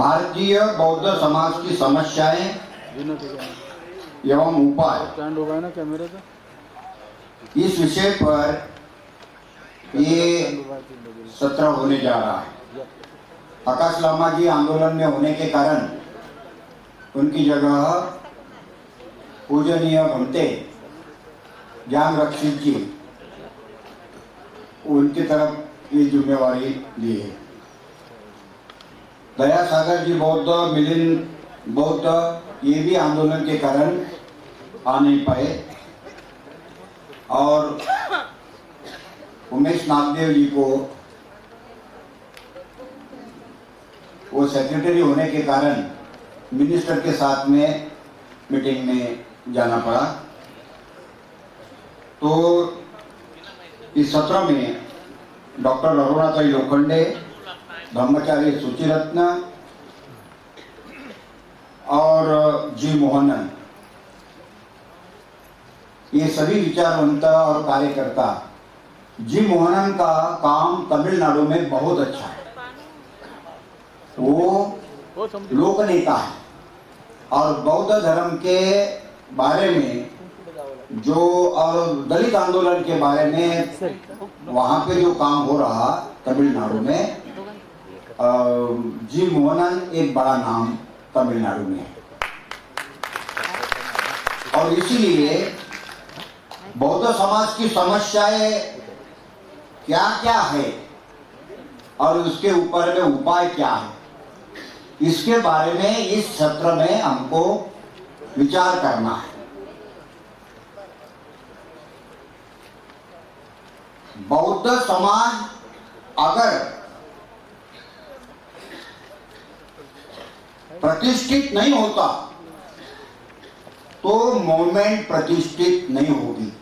भारतीय बौद्ध समाज की समस्याएं एवं उपाय, इस विषय पर ये सत्र होने जा रहा है। आकाश लामा जी आंदोलन में होने के कारण उनकी जगह पूजनीय भंते ज्ञान रक्षित जी उनकी तरफ ये जिम्मेवारी ली है। दया सागर जी बौद्ध, मिलिंद बौद्ध ये भी आंदोलन के कारण आ नहीं पाए और उमेश नागदेव जी को वो सेक्रेटरी होने के कारण मिनिस्टर के साथ में मीटिंग में जाना पड़ा। तो इस सत्र में डॉक्टर रघुनाथाई लोखंडे, ब्रह्मचारी सुचिरत्न और जी मोहनन, ये सभी विचारवंत और कार्यकर्ता। जी मोहनन का काम तमिलनाडु में बहुत अच्छा है। वो लोक नेता है और बौद्ध धर्म के बारे में जो और दलित आंदोलन के बारे में वहां पे जो काम हो रहा तमिलनाडु में, जी मोहनन एक बड़ा नाम तमिलनाडु में है। और इसीलिए बौद्ध समाज की समस्याएं क्या क्या है और उसके ऊपर में उपाय क्या है, इसके बारे में इस सत्र में हमको विचार करना है। बौद्ध समाज अगर प्रतिष्ठित नहीं होता तो मूवमेंट प्रतिष्ठित नहीं होगी।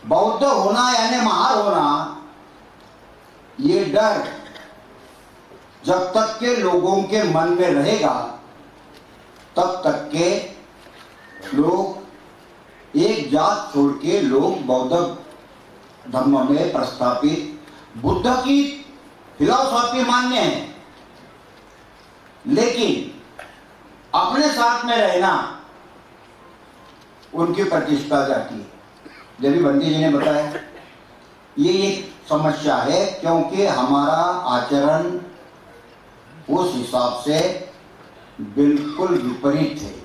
बौद्ध होना यानी महार होना, ये डर जब तक के लोगों के मन में रहेगा तब तक के लोग एक जात छोड़ के लोग बौद्ध धर्म में प्रस्थापित बुद्ध की फिलॉसफी मान्य है, लेकिन अपने साथ में रहना उनकी प्रतिष्ठा जाती है। जब भी बंदी जी ने बताया ये एक समस्या है, क्योंकि हमारा आचरण उस हिसाब से बिल्कुल विपरीत है।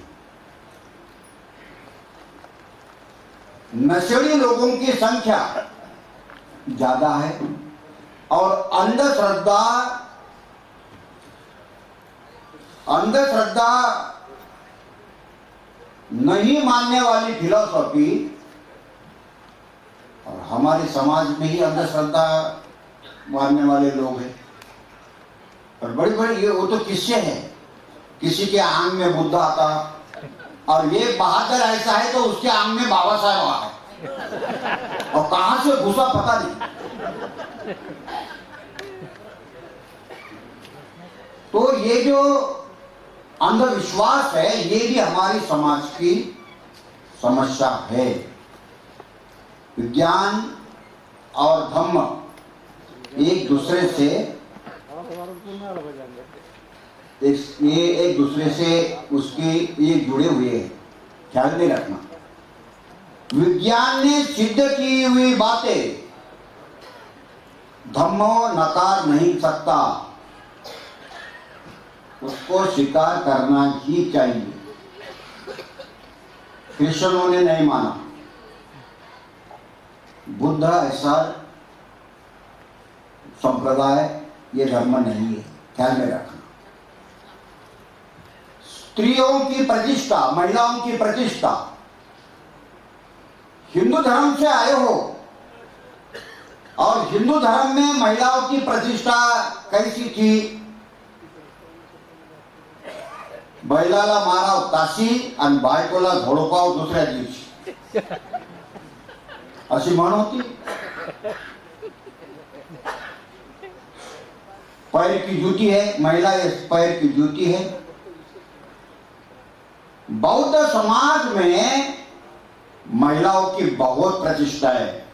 नशेड़ी लोगों की संख्या ज्यादा है और अंधश्रद्धा नहीं मानने वाली फिलॉसफी, और हमारे समाज में ही अंधश्रद्धा मानने वाले लोग हैं। और बड़ी बड़ी ये वो तो किस्से हैं, किसी के आंग में बुद्ध आता और ये बहादुर ऐसा है तो उसके आंग में बाबा साहब आ है और कहां से घुसा पता नहीं। तो ये जो अंधविश्वास है ये भी हमारी समाज की समस्या है। विज्ञान और धम्म एक दूसरे से ये एक दूसरे से उसके ये जुड़े हुए हैं, ख्याल में रखना। विज्ञान ने सिद्ध की हुई बातें धम्म नकार नहीं सकता, उसको स्वीकार करना ही चाहिए। कृष्णों ने नहीं माना, बुद्ध ऐसा संप्रदाय ये धर्म नहीं है, ख्याल में रखना। स्त्रियों की प्रतिष्ठा, महिलाओं की प्रतिष्ठा, हिंदू धर्म से आए हो और हिंदू धर्म में महिलाओं की प्रतिष्ठा कैसी थी? बैलाला माराव ताशी आणि बायकोला झोडपाव दुसऱ्या दिवशी, अशी म्हण होती। पैर की जूती है, महिला पैर की जूती है। बौद्ध समाज में महिलाओं की बहुत प्रतिष्ठा है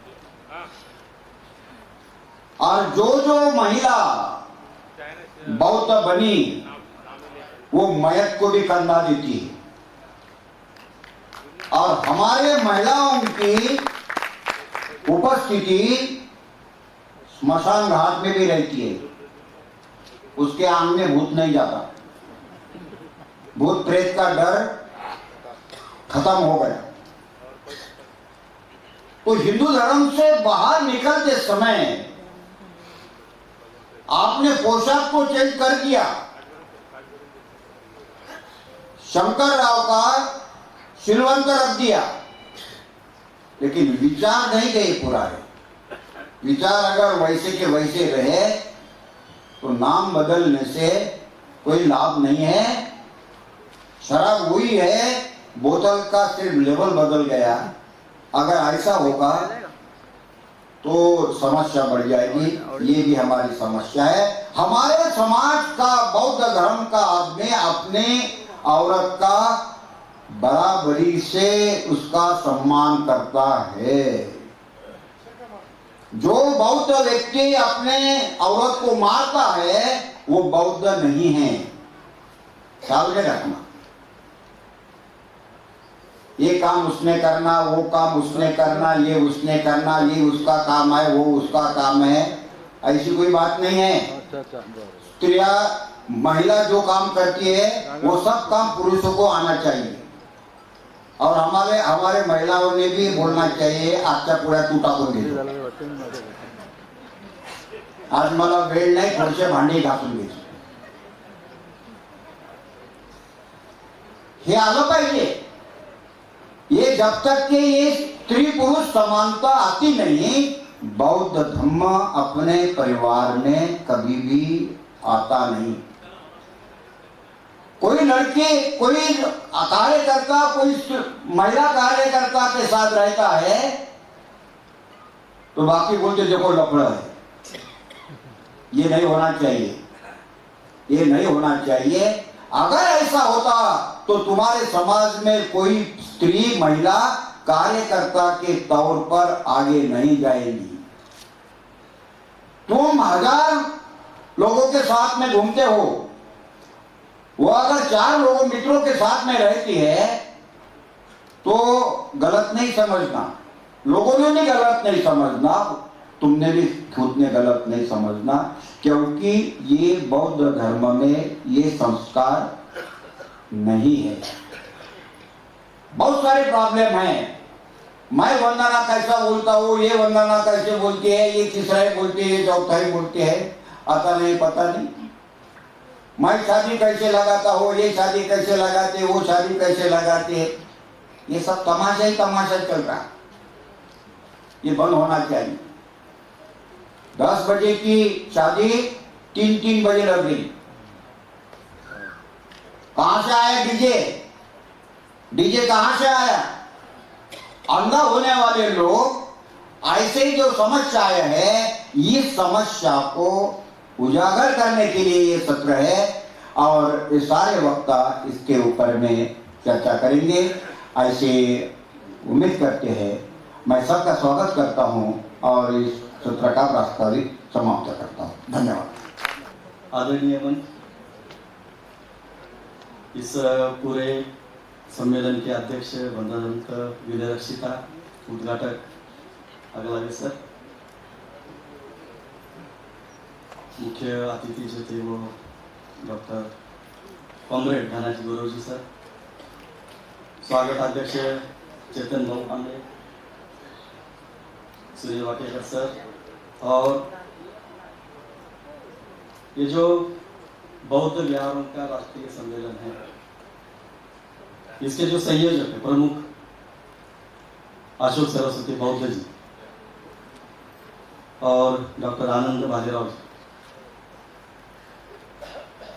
और जो जो महिला बौद्ध बनी वो मयत को भी कंधा देती है, और हमारे महिलाओं की उपस्थिति स्मशान घाट में भी रहती है। उसके आंग में भूत नहीं जाता, भूत प्रेत का डर खत्म हो गया। तो हिंदू धर्म से बाहर निकलते समय आपने पोशाक को चेंज कर दिया। शंकर राव का सिलवंत रख दिया, लेकिन विचार नहीं गए पुराने। विचार अगर वैसे के वैसे रहे तो नाम बदलने से कोई लाभ नहीं है। शराब हुई है, बोतल का सिर्फ लेवल बदल गया। अगर ऐसा होगा तो समस्या बढ़ जाएगी। ये भी हमारी समस्या है। हमारे समाज का, बौद्ध धर्म का आदमी अपने औरत का बराबरी से उसका सम्मान करता है। जो बौद्ध व्यक्ति अपने औरत को मारता है वो बौद्ध नहीं है। ख्याल में रखना। ये काम उसने करना, वो काम उसने करना, ये उसने करना, ये उसका काम है, वो उसका काम है, ऐसी कोई बात नहीं है। स्त्रियां, महिला जो काम करती है वो सब काम पुरुषों को आना चाहिए। और हमारे महिलाओं ने भी बोलना चाहिए, आजचा पुढ्या तू टाकून घे, आज मला वेळ नाही, थोडेसे भांडी घासून घे, हे आलं पाहिजे। ये जब तक कि ये स्त्री पुरुष समानता आती नहीं, बौद्ध धर्म अपने परिवार में कभी भी आता नहीं। कोई लड़की, कोई कार्यकर्ता, कोई महिला कार्यकर्ता के साथ रहता है तो बाकी बोलते देखो लफड़ा है। ये नहीं होना चाहिए, ये नहीं होना चाहिए। अगर ऐसा होता तो तुम्हारे समाज में कोई स्त्री, महिला कार्यकर्ता के तौर पर आगे नहीं जाएगी। तुम 1000 लोगों के साथ में घूमते हो, वो अगर 4 लोगों मित्रों के साथ में रहती है तो गलत नहीं समझना, लोगों ने भी गलत नहीं समझना, तुमने भी खुद ने गलत नहीं समझना, क्योंकि ये बौद्ध धर्म में ये संस्कार नहीं है। बहुत सारे प्रॉब्लम हैं। मैं वंदना कैसा बोलता हूँ, ये वंदना कैसे बोलती है, ये तीसरा बोलती है, ये चौथा बोलती है, आता नहीं, पता नहीं। मैं शादी कैसे लगाता हूँ, ये शादी कैसे लगाते, वो शादी कैसे लगाते हैं, ये सब तमाशा ही तमाशा चल रहा है। ये बंद होना चाहिए। 10 बजे की शादी 3 बजे लग गई। कहां से आया डीजे? डीजे कहां से आया? अंधा होने वाले लोग ऐसे ही जो समस्याएं है, इस समस्या को उजागर करने के लिए ये सत्र है और ये सारे वक्ता इसके ऊपर में चर्चा करेंगे, ऐसे उम्मीद करते हैं। मैं सबका स्वागत करता हूं और इस सत्र का प्रास्ताविक समाप्त करता हूं। धन्यवाद। आदरणीय मंच, इस पूरे सम्मेलन के अध्यक्ष वंदनंत विनयरक्षिता, उद्घाटक अगला सर, मुख्य अतिथि जो थे वो डॉक्टर कॉमरेड धनाजी गुरुजी सर, स्वागत अध्यक्ष चेतन भाऊ पांडे, सुनील वाकेकर सर, और ये जो बौद्ध विहारों का राष्ट्रीय सम्मेलन है, इसके जो संयोजक है प्रमुख अशोक सरस्वती बौद्ध जी और डॉक्टर आनंद भालेराव जी,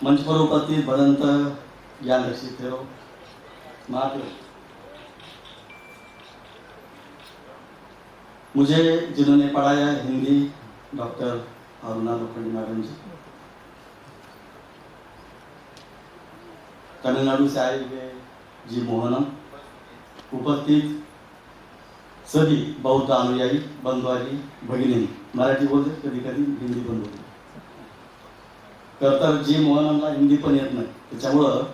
मंच पर उपस्थित भदंत ज्ञान रक्षित थे महादेव, मुझे जिन्होंने पढ़ाया हिंदी डॉक्टर अरुणा लोखंडी मैडम जी, तमिलनाडु से आए हुए जी मोहनम, उपस्थित सभी बौद्ध अनुयायी बंधुआजी भगिनी, मराठी बोलते कधी कधी हिंदी पण बोलते, तर जी मोहनमला हिंदी पण येत नाही, त्याच्यामुळं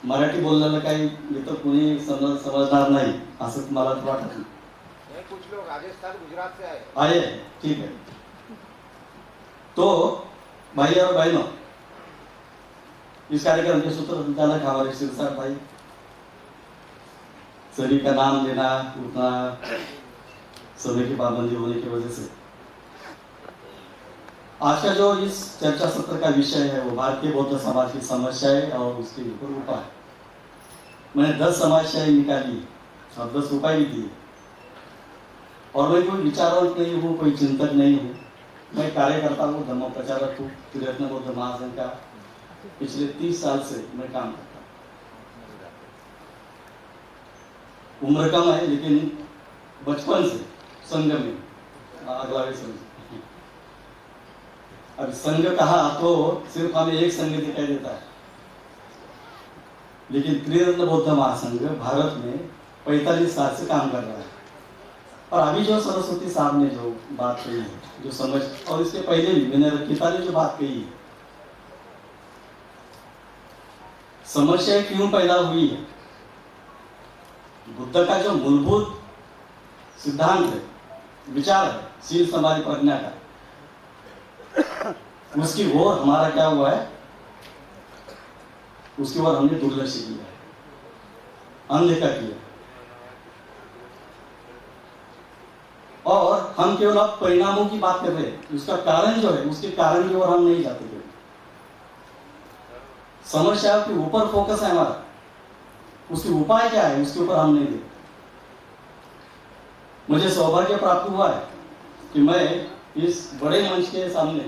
मराठी बोललेलं काही इथं कुणी समजणार नाही असं मला वाटत नाही. कुछ लोग राजस्थान गुजरात से आए. आहे, ठीक है. तो भाई और बहनों, इस कार्यक्रम के सूत्र संचालक हमारे शिरसाट भाई, सभी का नाम लेना उतना समय की पाबंदी होने की वजह से आज का जो इस चर्चा सत्र का विषय है वो भारतीय बौद्ध समाज की समस्याएं और उसके ऊपर उपाय. मैंने 10 समस्याएं निकाली और 10 उपाय भी दिए. और मैं कोई विचारवंत नहीं हूँ, कोई चिंतक नहीं हूँ. मैं कार्यकर्ता हूँ, धर्म प्रचारक हूँ. त्रिरत्न बौद्ध महासंघ का पिछले 30 साल से मैं काम करता हूँ. उम्र कम है लेकिन बचपन से संघ में अगला संघ. अब संघ कहा तो सिर्फ हमें एक संघ दिखाई देता है, लेकिन त्रिरत्न बौद्ध महासंघ भारत में 45 साल से काम कर रहा है. और अभी जो सरस्वती साहब ने जो बात कही है, जो समझ, और इसके पहले भी मैंने रखिता ने जो बात कही है, समस्या क्यों पैदा हुई है. बुद्ध का जो मूलभूत सिद्धांत है, विचार है, शील समाधि प्रज्ञा का, उसकी ओर हमारा क्या हुआ है, उसकी ओर हमने दुर्लक्ष्य किया है, अनदेखा किया. और हम केवल अब परिणामों की बात कर रहे हैं. उसका कारण जो है, उसके कारण की ओर हम नहीं जाते. समस्या के ऊपर फोकस है हमारा, उसके उपाय क्या है उसके ऊपर हम नहीं देखते. मुझे सौभाग्य प्राप्त हुआ है कि मैं इस बड़े मंच के सामने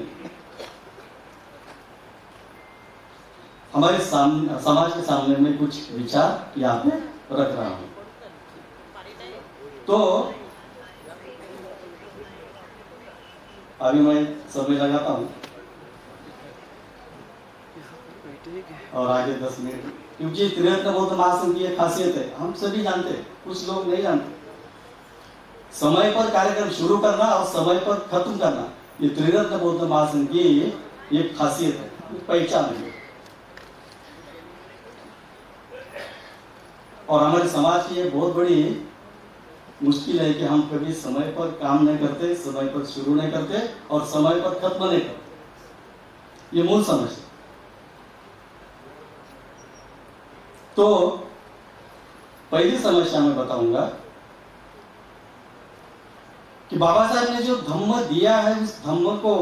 हमारे समाज के सामने में कुछ विचार यहाँ पे रख रहा हूं. तो अभी मैं समय लगाता हूं और आगे 10 मिनट, क्योंकि त्रिरत्न बौद्ध महासंघ की एक खासियत है, हम सभी जानते हैं, कुछ लोग नहीं जानते. समय पर कार्यक्रम शुरू करना और समय पर खत्म करना, ये त्रिरत्न बौद्ध महासंघ की एक खासियत है, पहचान है. और हमारे समाज की ये बहुत बड़ी मुश्किल है कि हम कभी समय पर काम नहीं करते, समय पर शुरू नहीं करते और समय पर खत्म नहीं करते. ये मूल समस्या. तो पहली समस्या मैं बताऊंगा कि बाबा साहब ने जो धम्म दिया है, उस धम्म को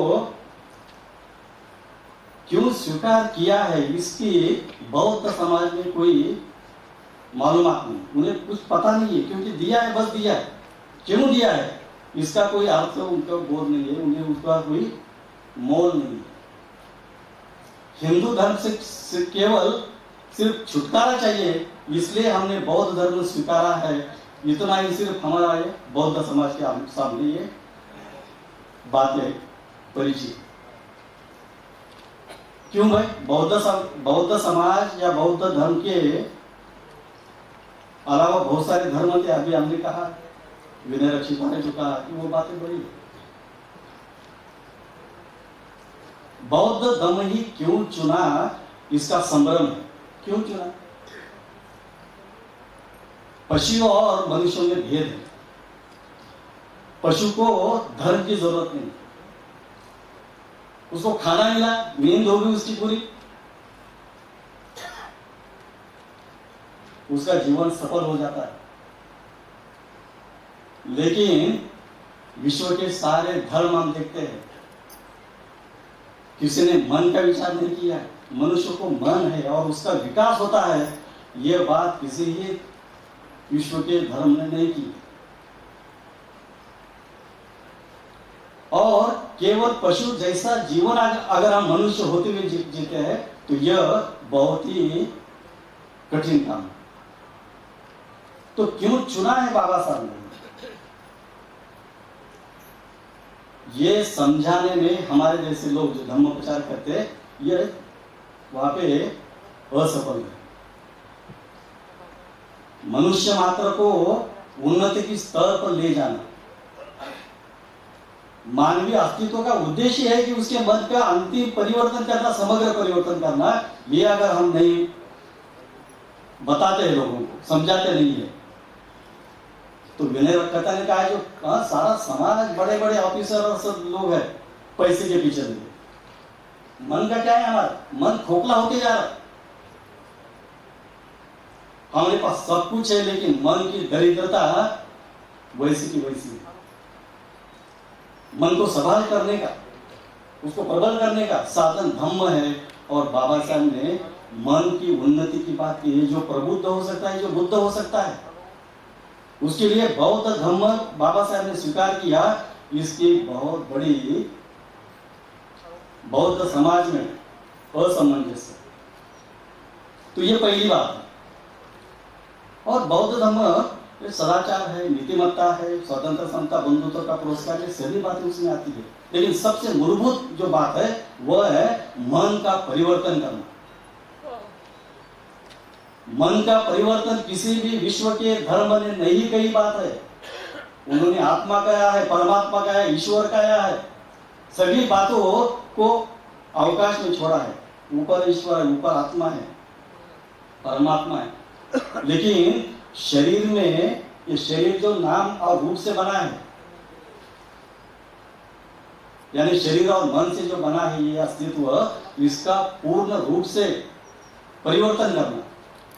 क्यों स्वीकार किया है, इसकी बौद्ध समाज में कोई मालूमात नहीं. उन्हें कुछ पता नहीं है, क्योंकि दिया है, बस दिया है. क्यों दिया है इसका कोई अर्थ उनका बोध नहीं है, उन्हें उसका कोई मोल नहीं है. हिंदू धर्म से केवल सिर्फ छुटकारा चाहिए, इसलिए हमने बौद्ध धर्म स्वीकारा है. इतना ही सिर्फ हमारा ये बौद्ध समाज के सामने ये बातें परिचित. क्यों भाई, बौद्ध समाज या बौद्ध धर्म के अलावा बहुत सारे धर्म थे. अभी हमने कहा, विनय रक्षिता ने जो कहा, वो बातें बड़ी है. बौद्ध धर्म ही क्यों चुना, इसका संभ्रम है. क्यों चुना? पशुओं और मनुष्यों में भेद है. पशु को धर्म की जरूरत नहीं, उसको खाना मिला, नींद होगी उसकी पूरी, उसका जीवन सफल हो जाता है. लेकिन विश्व के सारे धर्म हम देखते हैं, किसी ने मन का विचार नहीं किया. मनुष्य को मन है और उसका विकास होता है, यह बात किसी ही विश्व के धर्म ने नहीं की. और केवल पशु जैसा जीवन अगर हम मनुष्य होते हुए जीते हैं तो यह बहुत ही कठिन काम है. तो क्यों चुना है बाबा साहब ने, ये समझाने में हमारे जैसे लोग जो धर्म प्रचार करते हैं, ये वहां पे असफल है. मनुष्य मात्र को उन्नति की स्तर पर ले जाना, मानवीय अस्तित्व का उद्देश्य है कि उसके मन का अंतिम परिवर्तन करना, समग्र परिवर्तन करना। ये अगर हम नहीं बताते हैं लोगों को, समझाते नहीं है, तो विनय रखता ने कहा जो सारा समाज बड़े बड़े ऑफिसर और सब लोग हैं पैसे के पीछे लगे, मन का क्या है, हमारा मन खोखला होते जा रहा। हमारे पास सब कुछ है लेकिन मन की दरिद्रता वैसी की वैसी है। मन को संभाल करने का, उसको प्रबल करने का साधन धम्म है। और बाबा साहब ने मन की उन्नति की बात की है, जो प्रबुद्ध हो सकता है, जो बुद्ध हो सकता है, उसके लिए बौद्ध धम्म बाबा साहब ने स्वीकार किया। इसकी बहुत बड़ी बौद्ध समाज में असमंजस है। तो ये पहली बात है। और बौद्ध धर्म सदाचार है, नीतिमत्ता है, स्वतंत्र समता, बंधुत्व का पुरस्कार, ये सभी बातें उसमें आती है। लेकिन सबसे मूलभूत जो बात है वह है मन का परिवर्तन करना। मन का परिवर्तन किसी भी विश्व के धर्म ने नहीं कही बात है। उन्होंने आत्मा कहा है, परमात्मा कहा है, ईश्वर कहा है, सभी बातों को अवकाश में छोड़ा है। ऊपर ईश्वर है, ऊपर आत्मा है, परमात्मा है। लेकिन शरीर में, ये शरीर जो नाम और रूप से बना है, यानी शरीर और मन से जो बना है ये अस्तित्व, इसका पूर्ण रूप से परिवर्तन करना,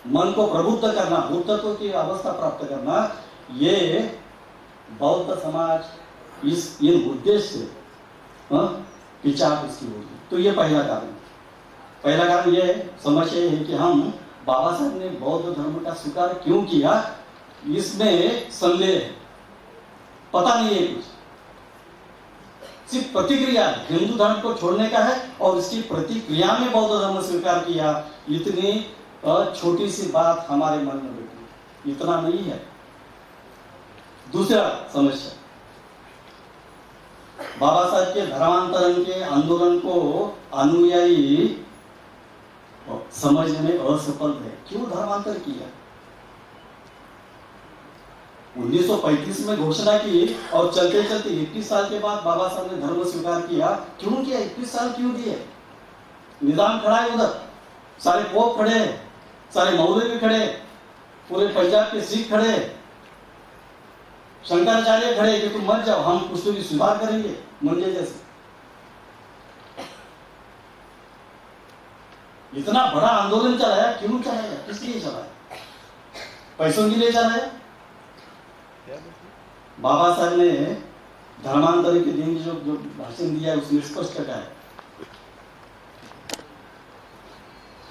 मन को प्रबुद्ध करना, बुद्धत्व की अवस्था प्राप्त करना, ये बौद्ध समाज इन उद्देश्य से विचार उसकी होगी। तो ये पहला कारण ये समस्या है कि हम बाबा साहब ने बौद्ध धर्म का स्वीकार क्यों किया, इसमें संदेह है, पता नहीं है कुछ। सिर्फ प्रतिक्रिया हिंदू धर्म को छोड़ने का है और इसकी प्रतिक्रिया में बौद्ध धर्म स्वीकार किया। इतनी छोटी सी बात हमारे मन में बैठी, इतना नहीं है। दूसरा समस्या, बाबा साहब के धर्मांतरण के आंदोलन को अनुयायी समझने में असफल है। क्यों धर्मांतर किया? 1935 में घोषणा की और चलते चलते 21 साल के बाद बाबा साहब ने धर्म स्वीकार किया। क्यों किया? 21 साल क्यों दिए? निजाम खड़ा है, उधर सारे पोप खड़े हैं, सारे मौलवी खड़े, पूरे पंजाब के सिख खड़े, शंकराचार्य खड़े कि तुम मत जाओ, हम कुछ तो भी सुधार करेंगे मुंडे जैसे। इतना बड़ा आंदोलन चलाया, क्यों चलाया? किस लिए चलाया? पैसों के लिए चलाया? बाबा साहब ने धर्मांतरण के दिन जो भाषण दिया उसमें स्पष्ट कहा है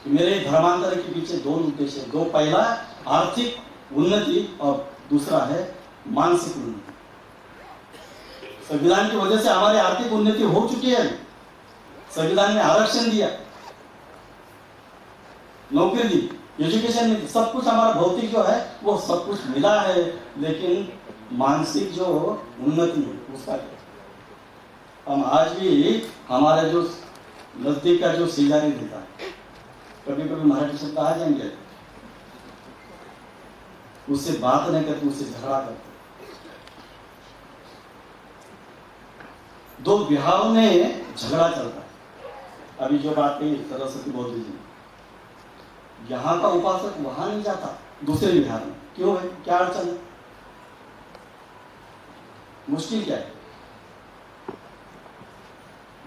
कि मेरे धर्मांतरण के पीछे दो उद्देश्य है। दो, पहला आर्थिक उन्नति और दूसरा है मानसिक उन्नति। संविधान की वजह से हमारी आर्थिक उन्नति हो चुकी है। संविधान ने आरक्षण दिया, नौकरी दी, एजुकेशन में सब कुछ हमारा भौतिक जो है वो सब कुछ मिला है, लेकिन मानसिक जो उन्नति है उसका क्या? हम आज भी हमारे जो नजदीक का जो सीजारी देता है, कभी कभी मराठी शब्द आ जाएंगे, उससे बात नहीं करते, उससे झगड़ा करते। दो विहारों में झगड़ा चलता है। अभी जो बात कही सरस्वती बौद्ध जी, यहाँ का उपासक वहां नहीं जाता दूसरे विहार में, क्यों है? क्या अड़चन है? मुश्किल क्या है?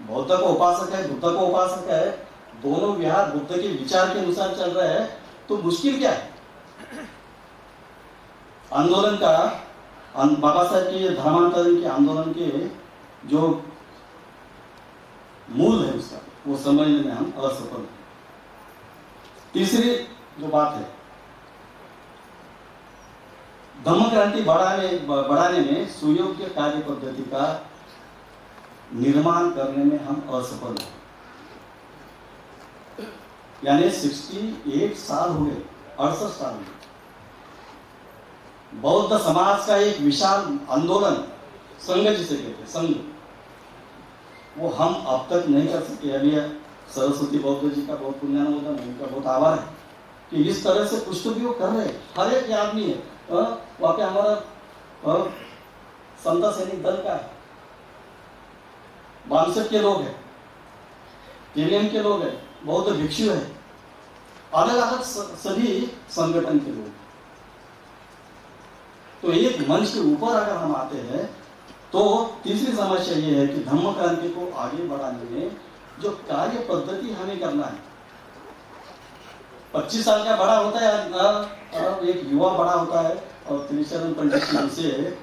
बौद्ध का उपासक है, बुद्ध का उपासक है, दोनों विहार बुद्ध के विचार के अनुसार चल रहे हैं, तो मुश्किल क्या है? आंदोलन का, बाबा साहब के धर्मांतरण के आंदोलन के जो मूल है उसका, वो समझने में हम असफल हैं। तीसरी जो बात है, धम्म क्रांति बढ़ाने में सुयोग्य कार्य पद्धति का निर्माण करने में हम असफल हैं। यानी 68 साल हो गए, 68 साल हो गए। बौद्ध समाज का एक विशाल आंदोलन, संघ जिसे कहते हैं, संघ, वो हम अब तक नहीं कर सके। अभी सरस्वती बौद्ध जी का बहुत पुण्यानुमोदन, उनका बहुत आभार है कि इस तरह से कुछ तो भी वो कर रहे हैं। हर एक आदमी है, वहाँ पे हमारा समता सैनिक दल का है, वामसप के लोग हैं, केवीएम के लोग हैं, बौद्ध भिक्षु है, अलग अलग सभी संगठन के लोग। तो एक मंच के ऊपर अगर हम आते हैं तो तीसरी समस्या ये है कि धम्म क्रांति को आगे बढ़ाने में जो कार्य पद्धति हमें करना है। 25 साल का बड़ा होता है, एक युवा बड़ा होता है और त्रिशरण पंडित जी से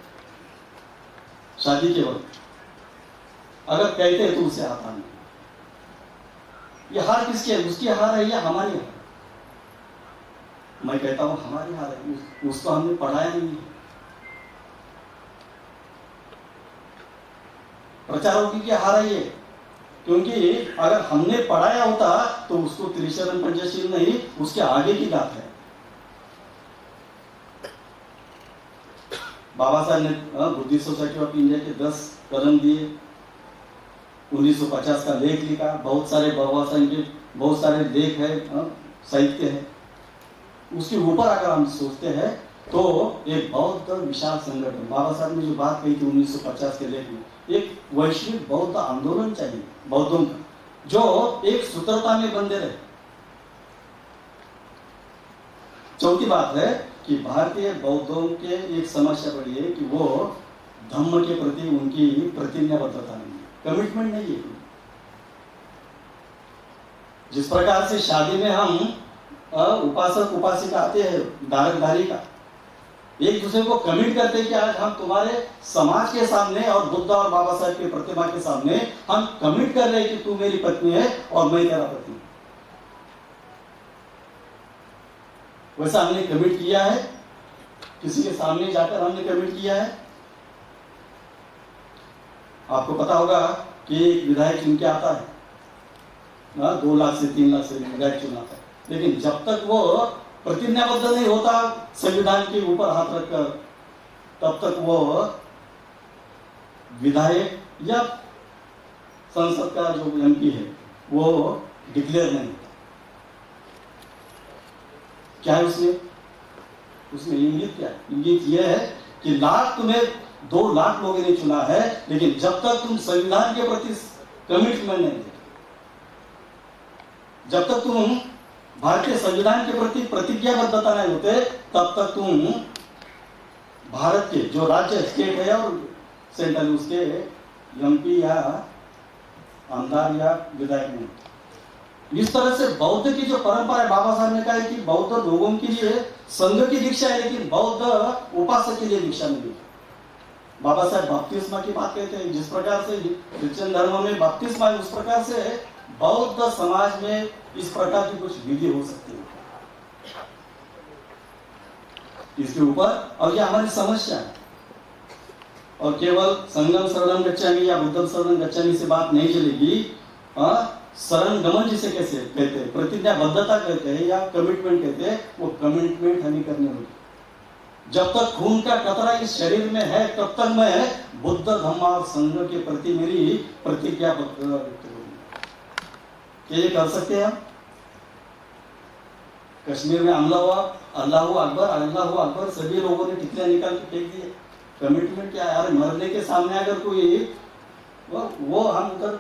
शादी के वक्त अगर कहते हैं तो उसे आता नहीं। ये हार किसकी है? उसकी हार है या हमारी हार? मैं कहता हूं हमारी हार है, उसको हमने पढ़ाया नहीं है। प्रचारों की क्या हार है ये? क्योंकि अगर हमने पढ़ाया होता तो उसको त्रिशरण पंचशील नहीं, उसके आगे की बात है। बाबा साहब ने बुद्धिस्ट सोसाइटी ऑफ इंडिया के 10 कदम दिए, 1950 का लेख लिखा, बहुत सारे बाबा साहब के बहुत सारे लेख है, साहित्य है। उसके ऊपर अगर हम सोचते हैं तो एक बहुत विशाल संगठन, बाबा साहब ने जो बात कही थी 1950 के लेख में, एक वैश्विक बौद्ध आंदोलन चाहिए बौद्धों का, जो एक सूत्रता में बंधे रहे। चौथी बात है कि भारतीय बौद्धों के एक समस्या बड़ी है कि वो धम्म के प्रति उनकी प्रतिज्ञाबद्धता नहीं है, कमिटमेंट नहीं है। जिस प्रकार से शादी में हम उपासक उपासिका आते हैं, धारक धारी का, एक दूसरे को कमिट करते हैं कि आज हम तुम्हारे समाज के सामने और बुद्ध और बाबा साहब की प्रतिमा के सामने हम कमिट कर रहे हैं कि तू मेरी पत्नी है और मैं तेरा पति हूं। वैसा हमने कमिट किया है, किसी के सामने जाकर हमने कमिट किया है। आपको पता होगा कि एक विधायक चुन के आता है, 2 लाख से 3 लाख से विधायक चुनाता है, लेकिन जब तक वो प्रतिज्ञाबद्ध नहीं होता संविधान के ऊपर हाथ रखकर, तब तक वो विधायक या संसद का जो एमपी है वो डिक्लेयर नहीं होता। क्या है उसमें इंगित क्या है? इंगित यह है कि तुम्हें 2 लाख लोगों ने चुना है, लेकिन जब तक तुम संविधान के प्रति कमिटमेंट नहीं देते, जब तक तुम भारतीय संविधान के प्रति प्रतिज्ञाबद्धता नहीं होते, तब तक तुम भारत के जो राज्य स्टेट है और सेंट्रल उसके एमपी या आमदार या विधायक नहीं। इस तरह से बौद्ध की जो परंपरा है, बाबा साहब ने कहा है कि बौद्ध लोगों के लिए संघ की दीक्षा है, लेकिन बौद्ध उपासक के लिए दीक्षा नहीं है। बाबा साहब बपतिस्मा की बात कहते हैं, जिस प्रकार से क्रिश्चियन धर्म में बपतिस्मा है, उस प्रकार से बौद्ध समाज में इस प्रकार की कुछ विधि हो सकती है। इसके ऊपर और ये हमारी समस्या है, और केवल संगम शरणम गच्छामि या बुद्धम शरणम गच्छामि से बात नहीं चलेगी। शरण गमन जिसे कैसे कहते हैं, प्रतिज्ञाबद्धता कहते हैं या कमिटमेंट कहते हैं, वो कमिटमेंट हमें करनी होगी। जब तक खून का कतरा इस शरीर में है, तब तक मैं बुद्ध धम्म और संघ के प्रति मेरी प्रतिज्ञा व्यक्त करूंगा। ये कर सकते हैं हम? कश्मीर में हमला हुआ, अल्लाहू अकबर, सभी लोगों ने टिकलियां निकाल के फेंक दिए। कमिटमेंट क्या है यार? मरने के सामने अगर कोई वो हम उधर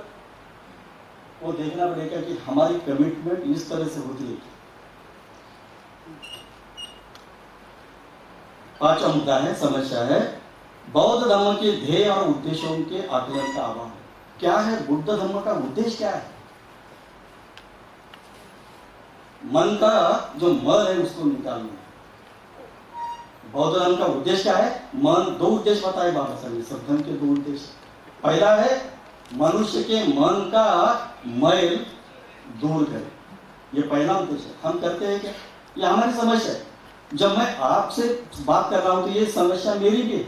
वो देखना पड़ेगा कि हमारी कमिटमेंट इस तरह से होती है। 5वां मुद्दा है, समस्या है बौद्ध धर्म के ध्येय और उद्देश्यों के आकलन का अभाव। क्या है बुद्ध धर्म का उद्देश्य? क्या है? मन का जो मल है उसको निकालना। बौद्ध धर्म का उद्देश्य क्या है? मन 2 उद्देश्य बताए बाबा साहब ने, सब धर्म के 2 उद्देश्य। पहला है मनुष्य के मन का मैल दूर करे, ये पहला उद्देश्य। हम करते हैं क्या? ये हमारी समस्या है। जब मैं आपसे बात कर रहा हूं तो ये समस्या मेरी भी है।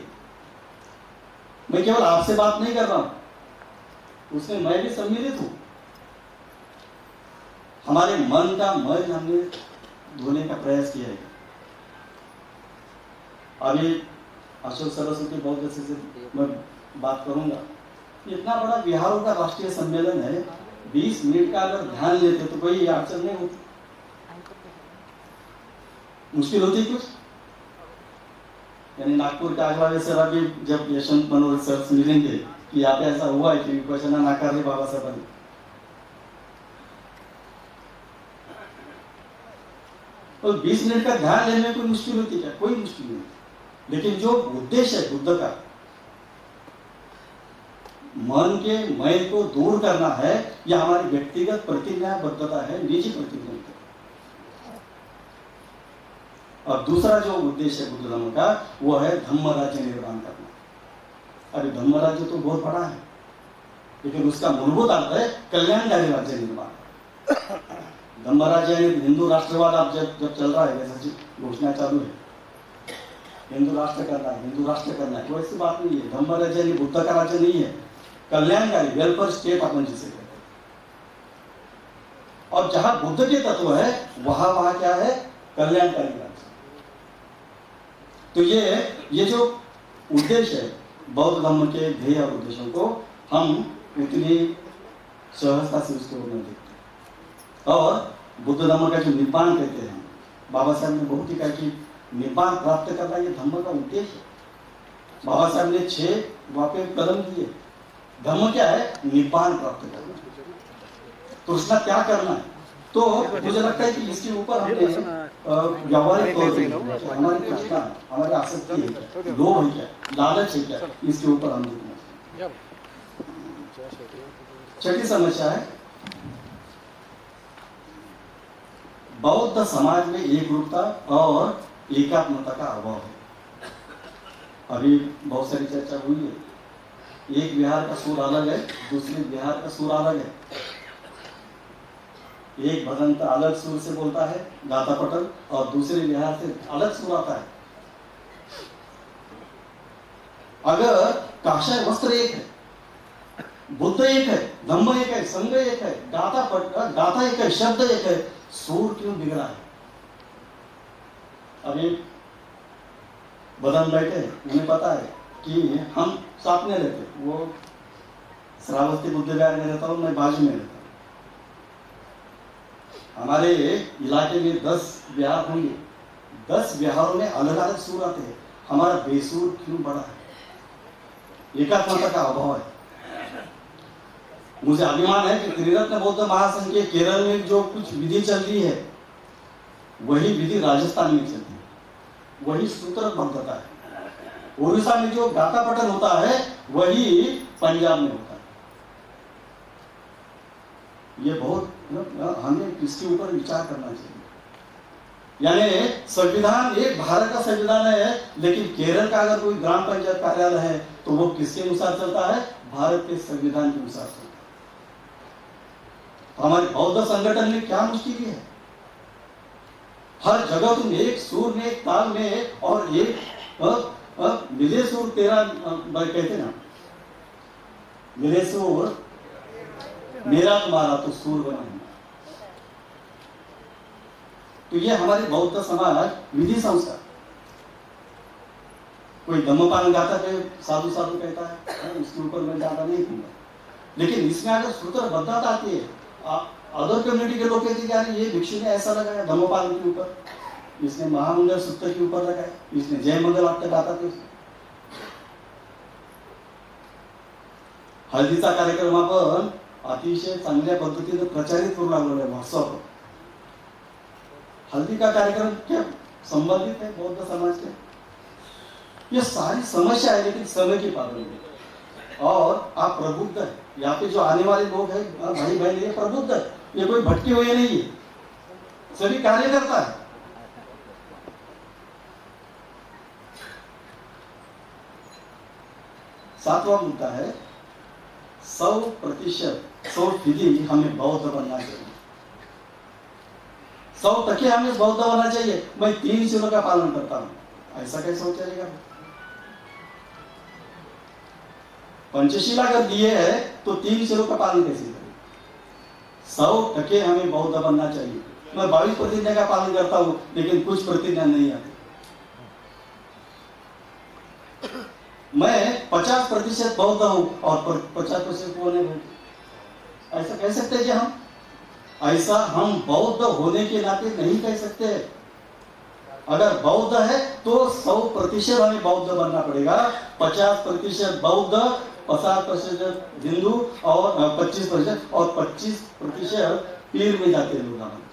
मैं केवल आपसे बात नहीं कर रहा हूं, उसमें मैं भी सम्मिलित हूं। हमारे मन का मैल हमने धोने का प्रयास किया है। अभी अशोक सरस्वती बौद्ध से मैं बात करूंगा। इतना बड़ा बिहारों का राष्ट्रीय सम्मेलन है, 20 मिनट का अगर ध्यान लेते तो कोई अड़चन नहीं होती, मुश्किल होती कुछ। यानी नागपुर का अगला सर अभी जब यशवंत मनोहर सर से मिलेंगे की यहाँ पे ऐसा हुआ है की विपश्यना नाकारली बाबासाहेबांनी. तो 20 मिनट का ध्यान लेने में कोई मुश्किल होती क्या? कोई मुश्किल नहीं. लेकिन जो उद्देश्य है बुद्ध का, मन के मैल को दूर करना है, यह हमारी व्यक्तिगत प्रतिज्ञाबद्धता है, निजी प्रतिज्ञा. और दूसरा जो उद्देश्य है बुद्ध धर्म का, वो है धम्म राज्य निर्माण करना. अरे धम्म राज्य तो बहुत बड़ा है, लेकिन उसका मूलभूत अर्थ है कल्याणकारी राज्य निर्माण. धम्म राज्य हिंदू राष्ट्रवाद आप जब चल रहा है, जैसा घोषणा चालू है, हिंदू राष्ट्र करना है, हिंदू राष्ट्र करना है, कोई ऐसी बात नहीं है. धम्म राज्य बुद्ध का राज्य नहीं है, कल्याणकारी वेलफेयर स्टेट अपन जिसे कहते हैं. और जहां बुद्ध के तत्व है वहां क्या है? कल्याणकारी राज्य. तो ये जो उद्देश्य है बौद्ध धर्म के ध्येय और उद्देश्यों को हम उतनी सहजता से उसके ओर नहीं देखते. और बुद्ध धर्म का जो निब्बाण कहते हैं, बाबा साहब ने बहुत ही कहा कि निब्बाण प्राप्त करना ये धर्म का उद्देश्य है. बाबा साहब ने 6 वहां पे कदम दिए. धर्म क्या है? निब्बाण प्राप्त करना. तो उसका क्या करना है? तो मुझे लगता है कि इसके ऊपर हमने व्यावहारिक तौर पर हमारी प्रश्न, हमारी आसक्ति है, लोभ है क्या, लालच है क्या, इसके ऊपर हम देखना. छठी समस्या है बौद्ध समाज में एकरूपता और एकात्मता का अभाव है. अभी बहुत सारी चर्चा हुई है. एक बिहार का सुर अलग है, दूसरे बिहार का सुर अलग है. एक भजंत अलग सुर से बोलता है गाता पटल, और दूसरे बिहार से अलग सुर आता है. अगर काषाय वस्त्र एक है, बुद्ध एक है, धम्म एक है, संघ एक है, गाता एक है, शब्द एक है, सुर क्यों बिगड़ा है? अभी बदन बैठे, उन्हें पता है कि हम साथ में रहते, वो श्रावस्ती बुद्ध विहार में रहता हूं, मैं बाजू में रहता हूं. हमारे इलाके में 10 विहार होंगे, 10 विहारों में अलग अलग सुर आते हैं. हमारा बेसुर क्यों बड़ा है? एकात्मता का अभाव है. मुझे अभिमान है कि त्रिरत्न बौद्ध महासंघ के केरल में जो कुछ विधि चल रही है, वही विधि राजस्थान में चलती है, वही सूत्रबद्धता है. उड़ीसा में जो गाता पटल होता है, वही पंजाब में होता है. ये बहुत हमें इसके ऊपर विचार करना चाहिए. यानी संविधान एक भारत का संविधान है, लेकिन केरल का अगर कोई ग्राम पंचायत कार्यालय है तो वो किसके अनुसार चलता है? भारत के संविधान के अनुसार चलता है. हमारे बौद्ध संगठन में क्या मुश्किल है? हर जगह तुम एक सुर में, एक ताल में, और एक मिले सुर तेरा कहते ना, मिले सुर मेरा तुम्हारा तो सुर बना. तो ये हमारे बौद्ध समाज विधि संस्कार. कोई धम्मपान गाता है, साधु साधु कहता है, उसके ऊपर मैं ज्यादा नहीं कहूंगा. लेकिन इसमें अगर सूत्रबद्धता आती है, अदर कम्युनिटी के लोग कहते हैं ये भिक्षु ने ऐसा लगाया धम्मपान के ऊपर, इसने महामंगल सूत्र के ऊपर लगाया, इसने जय मंगल आप तक आता था. हळदीचा कार्यक्रम आपण अतिशय चांगल्या पद्धतीने प्रचारित करू लागलो आहे व्हॉट्सअपवर. हल्दी का कार्यक्रम क्या संबंधित है बौद्ध समाज के? ये सारी समस्या है, लेकिन समय की पाबंदी है. और आप प्रबुद्ध है, यहाँ पे जो आने वाले लोग हैं भाई बहन, ये प्रबुद्ध है, ये कोई भटके हुए नहीं है, सभी कार्य करता है. सातवां मुद्दा है 100% 100% हमें बौद्ध बनना चाहिए. 100% हमें बौद्ध बनना चाहिए. मैं 3 शीलों का पालन करता हूं, ऐसा कैसे हो चलेगा? पंचशीला अगर दिए है तो 3 शीलों का पालन कैसे करें? 100% हमें बौद्ध बनना चाहिए. मैं 22 प्रतिज्ञा का पालन करता हूं, लेकिन कुछ प्रतिज्ञा नहीं आती. मैं 50% बौद्ध हूं और 50% वो नहीं बोलते. ऐसा कह सकते हैं कि हम ऐसा हम बौद्ध होने के नाते नहीं कह सकते. अगर बौद्ध है तो 100% हमें बौद्ध बनना पड़ेगा. 50% बौद्ध 50% हिंदू और 25% और 25% पीर में जाते हैं लोग। हमारे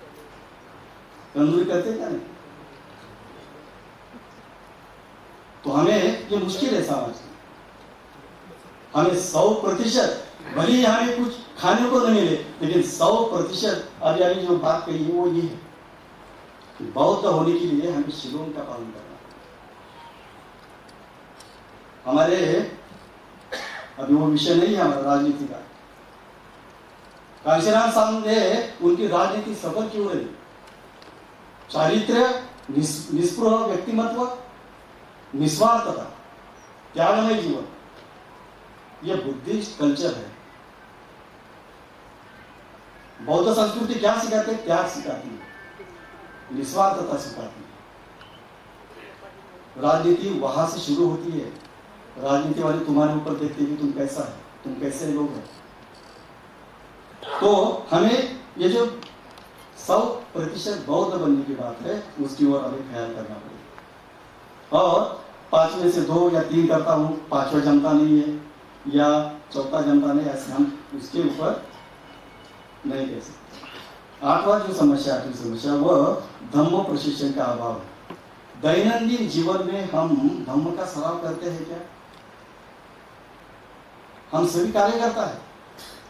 तंदूरी करते क्या नहीं? तो हमें ये मुश्किल है समझ। हमें 100% भले ही हमें कुछ खाने को न मिले, लेकिन 100% अभी जो बात कही है वो ये है कि बौद्ध होने के लिए हमें शिलोंग का पालन करना। हमारे अभी वो विषय नहीं है हमारा राजनीति का। कांशीराम साहब ने उनकी राजनीति सफल क्यों रही? चारित्र्य, निस्पृह व्यक्तिमत्व, निस्वार्थता, त्यागमय जीवन, यह बुद्धिस्ट कल्चर है। बौद्ध संस्कृति क्या सिखाते हैं? त्याग सिखाती है, निस्वार्थता सिखाती है। राजनीति वहां से शुरू होती है। राजनीति वाले तुम्हारे ऊपर देखते हैं कि तुम कैसा है, तुम कैसे लोग हैं। तो हमें ये जो 100% बौद्ध बनने की बात है, उसकी ओर हमें ख्याल करना पड़ेगा। और 5 में से 2 या 3 करता हूं, 5वां जमता नहीं है या 4था जमता नहीं, ऐसे हम उसके ऊपर नहीं कह सकते। 8वां जो समस्या, 8वीं समस्या, वह धम्म प्रशिक्षण का अभाव है। दैनंदिन जीवन में हम धम्म का सराव करते हैं क्या? हम सभी कार्य करता है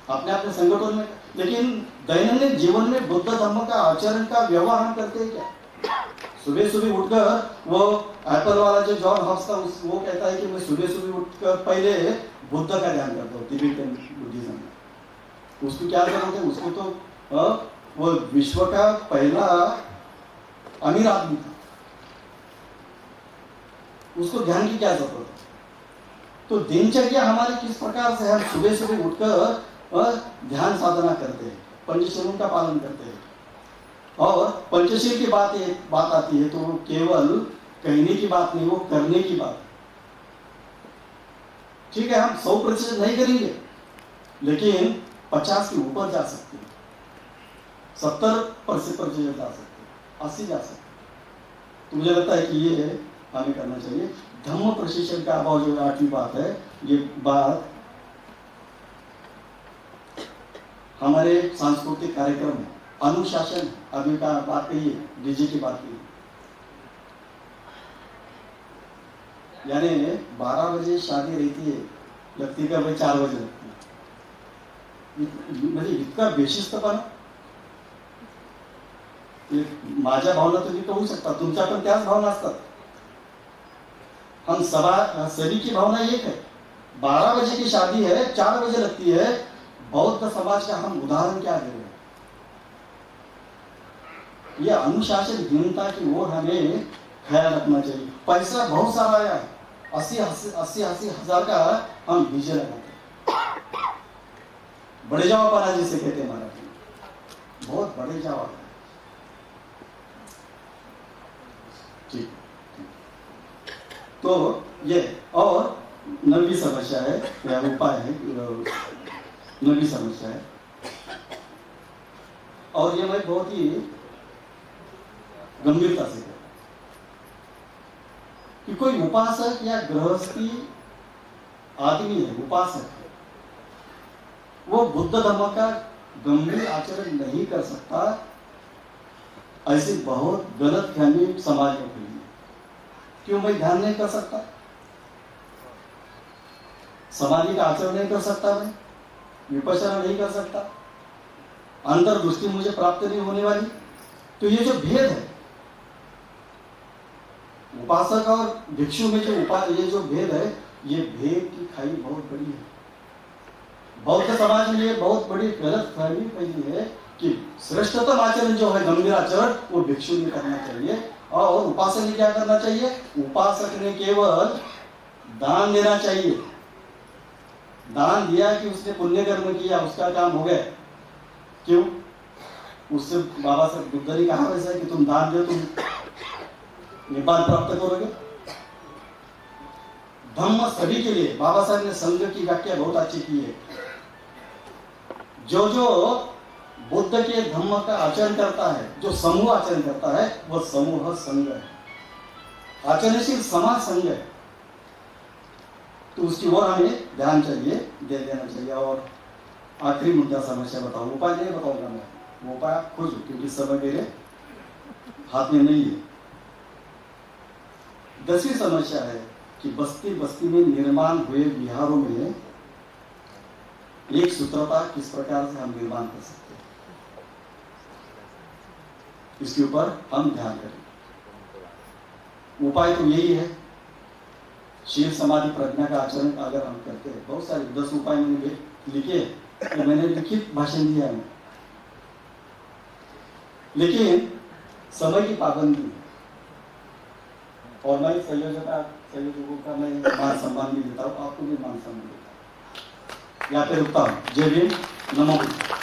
अपने अपने संगठन में, लेकिन दैनंदिन जीवन में बुद्ध धम्म का आचरण का व्यवहार हम करते हैं क्या? सुबह सुबह उठकर वो एप्पल वाला जो जॉन हॉब्स था, वो कहता है कि मैं सुबह सुबह उठकर पहले बुद्ध का ध्यान करता हूँ, तिबेटन बुद्धिज्म में। उसको क्या जरूरत है? उसको तो वो विश्व का पहला अमीर आदमी था, उसको ध्यान की क्या जरूरत है? तो दिनचर्या हमारी किस प्रकार से हम सुबह सुबह उठकर ध्यान साधना करते हैं, पंचशीलों का पालन करते हैं। और पंचशील की बात आती है तो वो केवल कहने की बात नहीं, वो करने की बात। ठीक है, हम 100% नहीं करेंगे, लेकिन 50 के ऊपर जा सकते हैं, 70% जा सकते हैं, 80 जा सकते हैं। तो मुझे लगता है कि ये हमें करना चाहिए। धम्म प्रशिक्षण का अभाव जो 8वीं बात है, ये बात हमारे सांस्कृतिक कार्यक्रम में अनुशासन, अभी का बात कही है, डीजे की बात कही, यानी 12 बजे शादी रहती है, लगती का भाई 4 बजे लगती है। म्हणजे इतका बेशिस्तपणा, माझ्या भावना तुम्ही कहू शकता, तुमच्या पण त्याच भावना असतात। हम सभी की भावना एक है। 12 बजे की शादी है, 4 बजे लगती है। बौद्ध समाज का हम उदाहरण क्या दे रहे हैं? यह अनुशासनहीनता की ओर हमें ख्याल रखना चाहिए। पैसा बहुत सारा आया है, 80 हजार का हम डीजे लगाते हैं, बड़े जाओ पाना जिसे कहते हैं मराठी में, बहुत बड़े जाओ। ठीक, तो ये और 9वीं समस्या है या उपाय है, 9वीं समस्या है, और ये मैं बहुत ही गंभीरता से कहता कि कोई उपासक या गृहस्थी आदमी है, उपासक है, वो बुद्ध धर्म का गंभीर आचरण नहीं कर सकता। ऐसी बहुत गलत फहमी समाज में फैली है। क्यों मैं ध्यान नहीं कर सकता? सामाजिक आचरण नहीं कर सकता, मैं विपश्यना नहीं कर सकता, अंतर्दृष्टि मुझे प्राप्त नहीं होने वाली। तो ये जो भेद है उपासक और भिक्षु में, ये जो भेद है, ये भेद की खाई बहुत बड़ी है। बौद्ध समाज में ये बहुत बड़ी गलत फहमी फैली है कि श्रेष्ठतम आचरण जो है, गंभीर आचरण, वो भिक्षु ने करना चाहिए और उपासक ने क्या करना चाहिए? उपासक ने केवल दान देना चाहिए। दान दिया कि उसने पुण्य कर्म किया, उसका काम हो गया। क्यों? उससे बाबा साहब बुद्ध ने कहा वैसा है कि तुम दान दो, तुम निपात प्राप्त करोगे। धम्म सभी के लिए। बाबा साहब ने संघ की व्याख्या बहुत अच्छी की है। जो बुद्ध के धम्म का आचरण करता है, जो समूह आचरण करता है, वह समूह संघ है, आचरणशील समाज संघ है। तो उसकी ओर हमें ध्यान चाहिए, दे देना चाहिए। और आखिरी मुद्दा समस्या बताओ, उपाय नहीं बताऊंगा मैं, वो उपाय आप खोजो, क्योंकि समय मेरे हाथ में नहीं है। 10वीं समस्या है कि बस्ती बस्ती में निर्माण हुए विहारों में एक सूत्रता किस प्रकार से हम निर्माण कर सकते हैं, इसके ऊपर हम ध्यान करें। उपाय तो यही है, शील समाधि प्रज्ञा का आचरण अगर हम करते हैं, बहुत सारे 10 उपाय मैंने लिखे, तो मैंने लिखित भाषण दिया है, लेकिन समय की पाबंदी है। और मैं संयोजकों का मैं मान सम्मान भी देता हूँ, आपको भी मान सम्मान देता हूँ। यहाँ पे रुकता हूँ। जय भीम, नमो बुद्धाय।